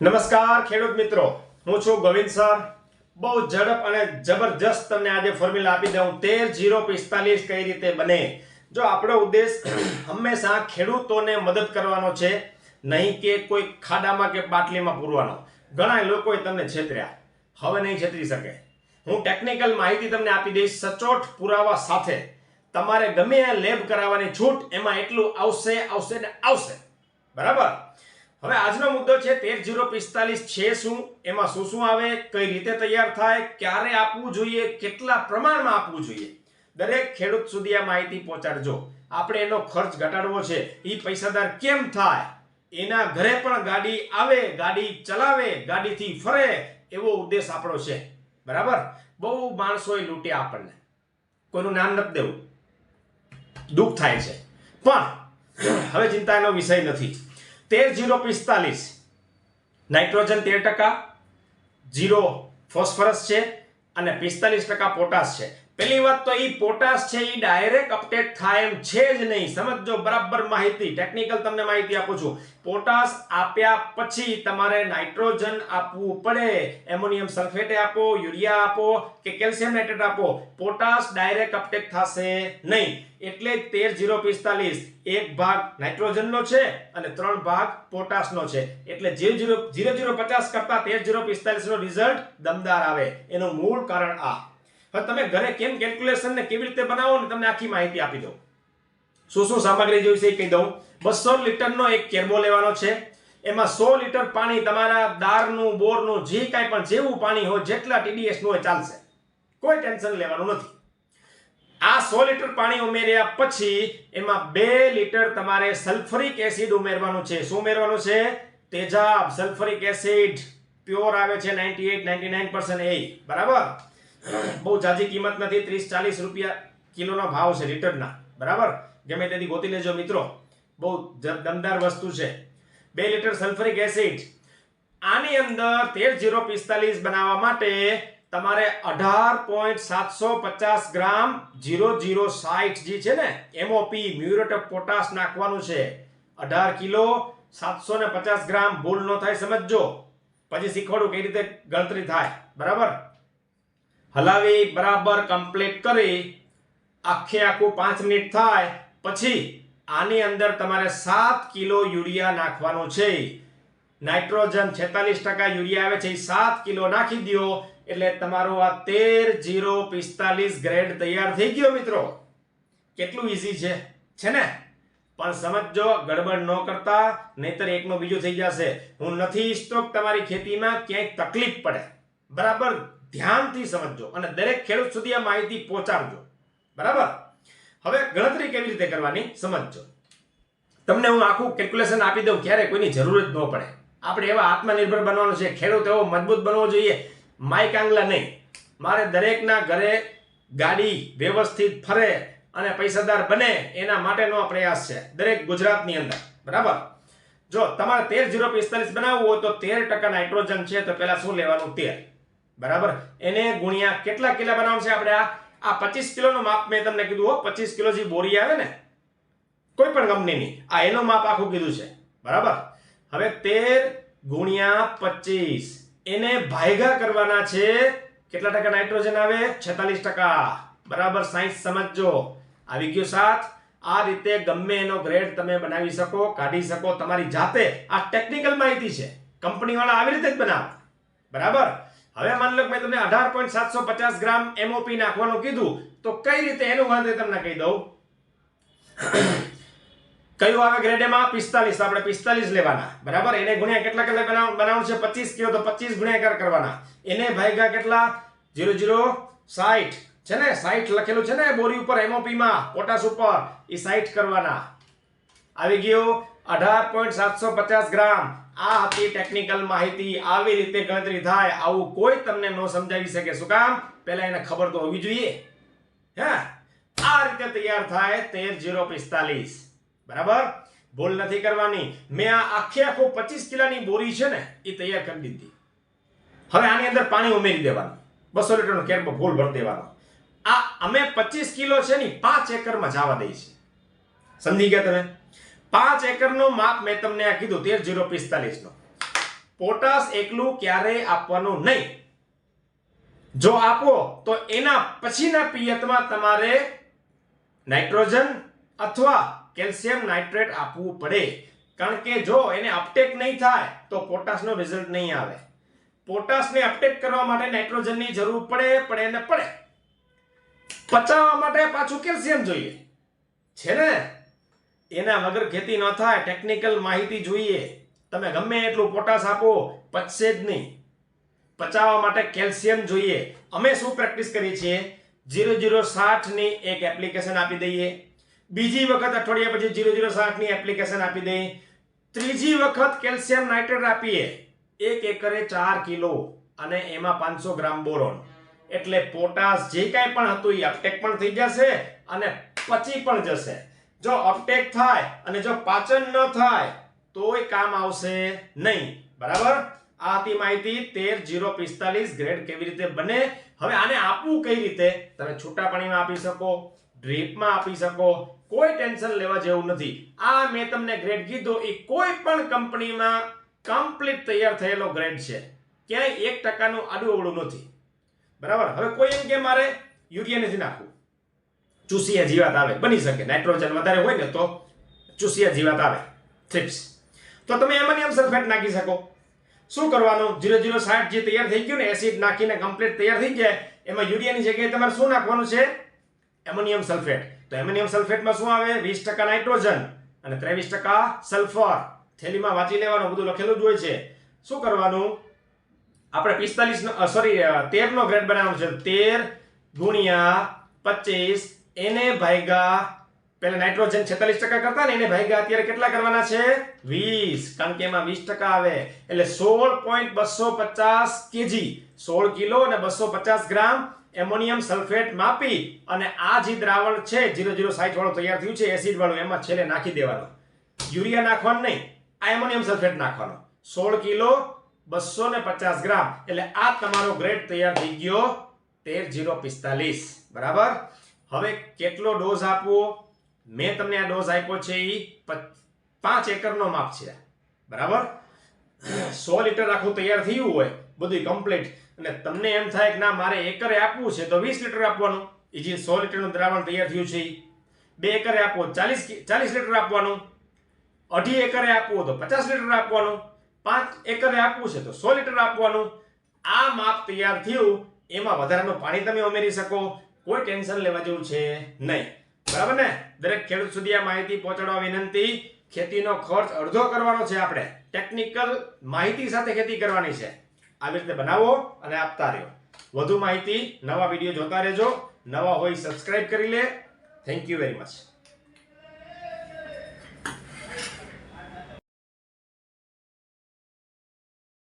નમસ્કાર ખેડૂત મિત્રો, હું છું ગોવિંદ સર. બહુ ઝડપ અને જબરજસ્ત તમને આજે ફોર્મ્યુલા આપી દઉં 13-0-45 કઈ રીતે બને. જો આપણો ઉદ્દેશ હંમેશા ખેડૂતોને મદદ કરવાનો છે, નહીં કે કોઈ ખાડામાં કે બાટલીમાં પૂરવાનો. ઘણા લોકોએ તમને છેતર્યા, હવે નહીં છેતરી શકે. હું ટેકનિકલ માહિતી તમને આપી દઈશ સચોટ પુરાવા સાથે. તમારે ગમે આ લેબ કરાવવાની છૂટ, એમાં એટલું આવશે ને આવશે. બરાબર. હવે આજનો મુદ્દો છે 13-0-45 છે શું, એમાં શું શું આવે, કઈ રીતે તૈયાર થાય, ક્યારે આપવું જોઈએ, કેટલા પ્રમાણમાં આપવું જોઈએ. દરેક ખેડૂત સુધી આ માહિતી પહોંચાડજો. આપણે એનો ખર્ચ ઘટાડવો છે. એ પૈસાદાર કેમ થાય, એના ઘરે પણ ગાડી આવે, ગાડી ચલાવે, ગાડીથી ફરે, એવો ઉદ્દેશ આપણો છે. બરાબર. બહુ માણસોએ લૂંટ્યા આપણને, કોઈનું નામ નથી દેવું, દુઃખ થાય છે, પણ હવે ચિંતાનો વિષય નથી. 13-0-45 નાઇટ્રોજન 13%, 0 ફોસ્ફરસ છે અને 45% પોટાશ છે. પહેલી વાત તો એ પોટાશ છે એ ડાયરેક્ટ અપડેટ થાય એમ છે જ નહીં. સમજો બરાબર માહિતી, ટેકનિકલ તમને માહિતી આપું છું. પોટાશ આપ્યા પછી તમારે નાઇટ્રોજન આપવું પડે. એમોનિયમ સલ્ફેટ આપો, યુરિયા આપો કે કેલ્શિયમ નાઇટ્રેટ આપો, પોટાશ ડાયરેક્ટ અપડેટ થશે નહીં. એટલે 13-0-45 એક ભાગ નાઇટ્રોજનનો છે અને 3 ભાગ પોટાશનો છે. એટલે 0-0-50 કરતા 13-0-45 નો રિઝલ્ટ દમદાર આવે. એનું મૂળ કારણ આ. હવે તમે ઘરે કેમ કેલ્ક્યુલેશન ને કેવી રીતે બનાવો ને તમને આખી માહિતી આપી દઉં. શું શું સામગ્રી જોઈશે એ કહી દઉં. 200 લીટરનો એક કેરબો લેવાનો છે. એમાં 100 લીટર પાણી, તમારા દાળનું, બોરનું, જે કાંઈ પણ જેવું પાણી હોય, જેટલા TDS નું હોય ચાલશે, કોઈ ટેન્શન લેવાનું નથી. આ 100 લીટર પાણી ઉમેર્યા પછી એમાં 2 લીટર તમારે સલ્ફરિક એસિડ ઉમેરવાનું છે. શું ઉમેરવાનું છે? તેજાબ સલ્ફરિક એસિડ પ્યોર આવે છે, 98-99% એ. બરાબર. બહુ જાજી કિંમત નથી, 30-40 રૂપિયા કિલોનો ભાવ છે લીટરના. બરાબર. ગમે તેથી ગોતી લેજો મિત્રો, બહુ દમદાર વસ્તુ છે. 2 લીટર સલ્ફરિક એસિડ. આની અંદર 13-0-45 બનાવવા માટે તમારે 18.750 ગ્રામ 0060 જે છે ને MOP મ્યુરેટ ઓફ પોટાશ નાખવાનું છે. 18 કિલો 750 ગ્રામ. ભૂલ ન થાય સમજજો, પછી શીખવાડું કઈ રીતે ગણતરી થાય. બરાબર. હલાવી બરાબર કમ્પ્લીટ કરી આખે આખું 5 મિનિટ થાય પછી આની અંદર તમારે 7 કિલો યુરિયા નાખવાનું છે. નાઇટ્રોજન 46% યુરિયા આવે છે, એ 7 કિલો નાખી દો એટલે તમારો આ 13-0-45 ગ્રેડ તૈયાર થઈ ગયો મિત્રો. કેટલું ઈઝી છે ને? પણ સમજો, ગડબડ ન કરતા, નહીતર એકનો બીજો થઈ જશે. હું નથી ઈચ્છતો કે તમારી ખેતીમાં ક્યાંય તકલીફ પડે. બરાબર. ધ્યાનથી સમજો અને દરેક ખેડૂત સુધી આ માહિતી પહોંચાડજો. બરાબર. હવે ગણતરી કેવી રીતે કરવાની સમજજો. તમને હું આખું કેલ્ક્યુલેશન આપી દઉં, ક્યારે કોઈની જરૂર જ ન પડે. આપણે એવા આત્મનિર્ભર બનવાનું છે, ખેડૂત એવો મજબૂત બનવો જોઈએ, માય કાંગલા નહીં. મારે દરેકના ઘરે ગાડી વ્યવસ્થિત ફરે અને પૈસાદાર બને, એના માટેનો આ પ્રયાસ છે દરેક ગુજરાતની અંદર. બરાબર. જો તમારે 13-0-45 બનાવવું હોય તો 13% નાઇટ્રોજન છે, તો પહેલા શું લેવાનું? 13. બરાબર. એને ગુણ્યા કેટલા કિલા બનાવવાનું છે આપણે? આ 25 કિલોનો માપ મેં તમને કીધું હો. 25 કિલો જે બોરી આવે ને કોઈ પણ કંપનીની, આ એનો માપ આખું કીધું છે. બરાબર. હવે 13 ગુણ્યા 25 એને ભાગ્યા કરવાના છે. કેટલા ટકા નાઇટ્રોજન આવે? 46%. બરાબર. સાયન્સ સમજજો. આવી ગયો સાથ. આ રીતે ગમે એનો ગ્રેડ તમે બનાવી શકો, કાઢી શકો તમારી જાતે. આ ટેકનિકલ માહિતી છે, કંપની વાળા આવી રીતે જ બનાવે. બરાબર. હવે માની લો કે મેં તમને 18.750 ગ્રામ MOP નાખવાનું કીધું, તો કઈ રીતે એનું ગણતરી તમને કહી દઉં. કયું આવે ગ્રેડ? એમાં 45. આપણે 45 લેવાના. બરાબર. એને ગુણ્યા કેટલા કેટલા બનાવવાનું છે? 25 કિલો, તો 25 ગુણ્યાકાર કરવાના. એને ભાગ્યા કેટલા? 0060 છે ને, 60 લખેલું છે ને બોરી ઉપર, MOP માં, પોટાશ ઉપર, એ 60 કરવાના. આવી ગયું 18.750 ગ્રામ. આ હતી ટેકનિકલ માહિતી. આવી રીતે ગણતરી થાય. આવું કોઈ તમને ન સમજાવી શકે. શું કામ? પહેલા એને ખબર તો હોવી જોઈએ. હે, આ રીતે તૈયાર થાય 13-0-45. બરાબર. ભૂલ નથી કરવાની. મેં આ આખે આખો 25 કિલોની બોરી છે ને એ તૈયાર કરી દીધી. હવે આની અંદર પાણી ઉમેરી દેવાનું. 200 લીટરનો કેરબો ફૂલ ભરી દેવાનો. આ અમે 25 કિલો છે ને 5 એકરમાં જવા દઈએ છીએ. સમજી ગયા તમે? 5 એકરનો માપ મેં તમને આ કીધું 13-0-45 નો. પોટાશ એકલું ક્યારેય આપવાનું નહીં. જો આપો તો એના પછીના પિયતમાં તમારે નાઇટ્રોજન અથવા કેલ્શિયમ નાઇટ્રેટ આપવું પડે. કારણ કે જો એને અપટેક નહીં થાય તો પોટાશનો રિઝલ્ટ નહીં આવે. પોટાશને અપટેક કરવા માટે નાઇટ્રોજનની જરૂર પડે. પચાવવા માટે પાછું કેલ્શિયમ જોઈએ છે ને. એના વગર ખેતી ન થાય. ટેકનિકલ માહિતી જોઈએ. તમે ગમે એટલું પોટાશ આપો પચશે જ નહીં. પચાવવા માટે કેલ્શિયમ જોઈએ. અમે શું પ્રેક્ટિસ કરીએ છીએ, 0060 ની એક એપ્લિકેશન આપી દઈએ, બીજી વખત અઠવાડિયા પછી 0060 ની એપ્લિકેશન આપી દઈએ, ત્રીજી વખત કેલ્શિયમ નાઇટ્રેટ આપીએ 1 એકરે 4 કિલો અને એમાં 500 ગ્રામ બોરોન. એટલે પોટાશ જે કાંઈ પણ હતું એ અપટેક પણ થઈ જશે અને પચી પણ જશે. જો અપટેક થાય અને જો પાચન ન થાય તોય કામ આવશે નહીં. બરાબર. આ હતી માહિતી 13045 ગ્રેડ કેવી રીતે બને. હવે આને આપવું કઈ રીતે, તમે છૂટા પાણીમાં આપી શકો, ડ્રીપમાં આપી શકો, કોઈ ટેન્શન લેવા જેવું નથી. આ મેં તમને ગ્રેડ કીધો એ કોઈ પણ કંપનીમાં કમ્પ્લીટ તૈયાર થયેલો ગ્રેડ છે. ક્યાંય 1% નું આડું અવળું નથી. બરાબર. હવે કોઈ એમ કે મારે યુરિયા નથી નાખવું, ચૂસિયા જીવાત આવે, બની શકે નાઇટ્રોજન વધારે હોય ને તો ચૂસિયા જીવાત આવે, થ્રિપ્સ, તો તમે એમોનિયમ સલ્ફેટ નાખી શકો. શું કરવાનું, 0060 જે તૈયાર થઈ ગયું ને એસિડ નાખીને કમ્પ્લીટ તૈયાર થઈ જાય, એમાં યુરિયાની જગ્યાએ તમારે શું નાખવાનું છે, એમોનિયમ સલ્ફેટ. તો એમોનિયમ સલ્ફેટમાં શું આવે, 20% નાઇટ્રોજન અને 23% સલ્ફર. થેલીમાં વાંચી લેવાનું, બધું લખેલું જ હોય છે. શું કરવાનું, આપણે 13 નો ગ્રેડ બનાવવાનો છે. 13 ગુણ્યા 25 એને ભાગ્યા, પહેલા નાઇટ્રોજન 46% કરતા ને એને ભાગ્યા અત્યારે કેટલા કરવાના છે, 20, કારણ કે એમાં 20% આવે એટલે 16.250 kg, 16 કિલો અને 250 ગ્રામ એમોનિયમ સલ્ફેટ માપી અને આ જે દ્રાવણ છે 0060 વાળું તૈયાર થયું છે એસિડ વાળું, એમાં છેલ્લે નાખી દેવાનું. યુરિયા નાખવાનું નહીં, આ એમોનિયમ સલ્ફેટ નાખવાનો. 16 કિલો 250 ગ્રામ એટલે આ તમારો ગ્રેડ તૈયાર થઈ ગયો 13045. બરાબર. હવે કેટલો ડોઝ આપવો, મેં તમને આ ડોઝ આપ્યો છે એ 5 એકરનો માપ છે. બરાબર. 100 લીટર આખું તૈયાર થયું હોય બધું કમ્પ્લીટ અને તમને એમ થાય કે ના મારે એકરે આપવું છે તો 20 લીટર આપવાનું. એ જે 100 લીટરનું દ્રાવણ તૈયાર થયું છે 2 એકરે આપવો 40 લીટર આપવાનું, 2.5 એકરે આપવું તો 50 લીટર આપવાનું, 5 એકરે આપવું છે તો 100 લીટર આપવાનું. આ માપ તૈયાર થયું, એમાં વધારાનું પાણી તમે ઉમેરી શકો, કોઈ ટેન્શન લેવા જેવું છે નહીં. બરાબર ને. દરેક ખેડૂત સુધી આ માહિતી પહોંચાડવા વિનંતી. ખેતીનો ખર્ચ અડધો કરવાનો છે, આપણે ટેકનિકલ માહિતી સાથે ખેતી કરવાની છે. આવી રીતે બનાવો અને આપતા રહ્યો. વધુ માહિતી નવા વિડીયો જોતા રહેજો. નવા હોય સબસ્ક્રાઇબ કરી લે. Thank you very much.